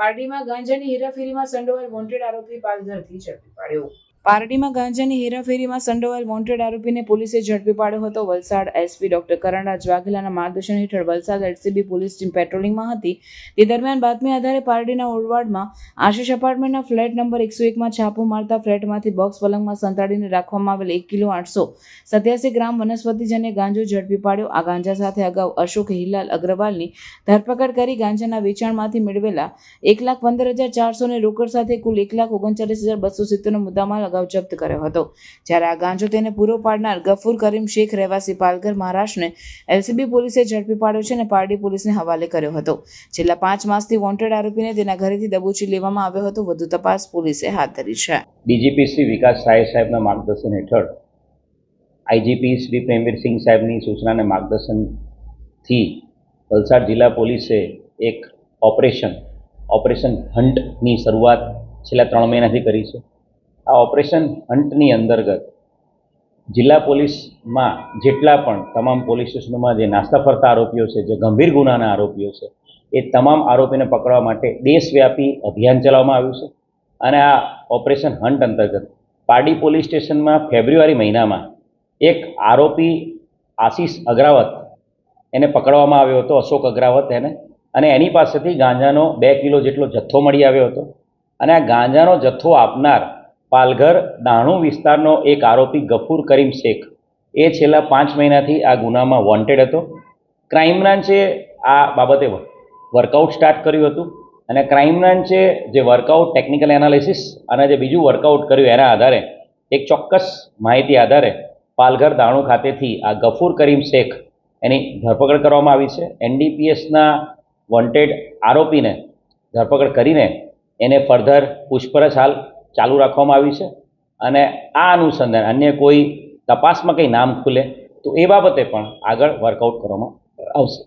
પારડીમાં ગાંજાની હેરાફેરીમાં સંડોવાયેલ wanted આરોપી પાલઘરથી ઝડપી પાડ્યો. પારડીમાં ગાંજાની હેરાફેરીમાં સંડોવાયેલ વોન્ટેડ આરોપીને પોલીસે ઝડપી પાડ્યો હતો. વલસાડ એસપી ડોક્ટર કરણરાજ વાઘેલાના માર્ગદર્શન હેઠળ વલસાડ એલસીબી પોલીસ ટીમ પેટ્રોલિંગમાં હતી. તે દરમિયાન બાતમી આધારે પારડીના ઓરવાડમાં આશીષ એપાર્ટમેન્ટના ફ્લેટ નંબર 101માં છાપો મારતા ફ્લેટમાંથી બોક્સ પલંગમાં સંતાડીને રાખવામાં આવેલ 1 કિલો 887 ગ્રામ વનસ્પતિજન્ય ગાંજો ઝડપી પાડ્યો. આ ગાંજા સાથે અગાઉ અશોક હિલાલ અગ્રવાલની ધરપકડ કરી ગાંજાના વેચાણમાંથી મેળવેલા 1,15,400 ને રોકડ સાથે કુલ 1,39,270 નો મુદ્દામાલ અગાઉ જપ્ત કર્યો હતો. જ્યારે આ ગાંજો તેને પૂરો પાડનાર ગફુર કરીમ શેખ રહેવાસી પાલઘર મહારાષ્ટ્રને એલસીબી પોલીસે ઝડપી પાડ્યો છે અને પારડી પોલીસને હવાલે કર્યો હતો. છેલ્લા 5 માસથી વોન્ટેડ આરોપીને તેના ઘરેથી દબોચી લેવામાં આવ્યો હતો. વધુ તપાસ પોલીસે હાથ ધરી છે. ડીજીપી શ્રી વિકાસ સાહેબ સાહેબના માર્ગદર્શન હેઠળ આઈજીપી શ્રી પ્રેમવીરસિંહ સાહેબની સૂચના અને માર્ગદર્શનથી વલસાડ જિલ્લા પોલીસે એક ઓપરેશન હન્ટની શરૂઆત છેલ્લા 3 મહિનાથી કરી છે. આ ઓપરેશન હન્ટની અંતર્ગત જિલ્લા પોલીસમાં જેટલા પણ તમામ પોલીસ સ્ટેશનોમાં જે નાસ્તા ફરતા આરોપીઓ છે, જે ગંભીર ગુનાના આરોપીઓ છે, એ તમામ આરોપીને પકડવા માટે દેશવ્યાપી અભિયાન ચલાવવામાં આવ્યું છે. અને આ ઓપરેશન હન્ટ અંતર્ગત પારડી પોલીસ સ્ટેશનમાં ફેબ્રુઆરી મહિનામાં એક આરોપી આશીષ અગ્રાવત એને પકડવામાં આવ્યો હતો, અશોક અગ્રાવત એને, અને એની પાસેથી ગાંજાનો 2 કિલો જેટલો જથ્થો મળી આવ્યો હતો. અને આ ગાંજાનો જથ્થો આપનાર પાલઘર દાણુ વિસ્તારનો એક આરોપી ગફુર કરીમ શેખ એ છેલ્લા 5 મહિનાથી આ ગુનામાં વોન્ટેડ હતો. ક્રાઇમ બ્રાન્ચે આ બાબતે વર્કઆઉટ સ્ટાર્ટ કર્યું હતું અને ક્રાઇમ બ્રાન્ચે જે વર્કઆઉટ ટેકનિકલ એનાલિસિસ અને જે બીજું વર્કઆઉટ કર્યું એના આધારે એક ચોક્કસ માહિતી આધારે પાલઘર દાણુ ખાતેથી આ ગફુર કરીમ શેખ એની ધરપકડ કરવામાં આવી છે. એનડીપીએસના વોન્ટેડ આરોપીને ધરપકડ કરીને એને ફર્ધર પૂછપરછ હાલ ચાલુ રાખવામાં આવી છે. અને આ અનુસંધાન અન્ય કોઈ તપાસમાં કંઈ નામ ખુલે તો એ બાબતે પણ આગળ વર્કઆઉટ કરવામાં આવશે.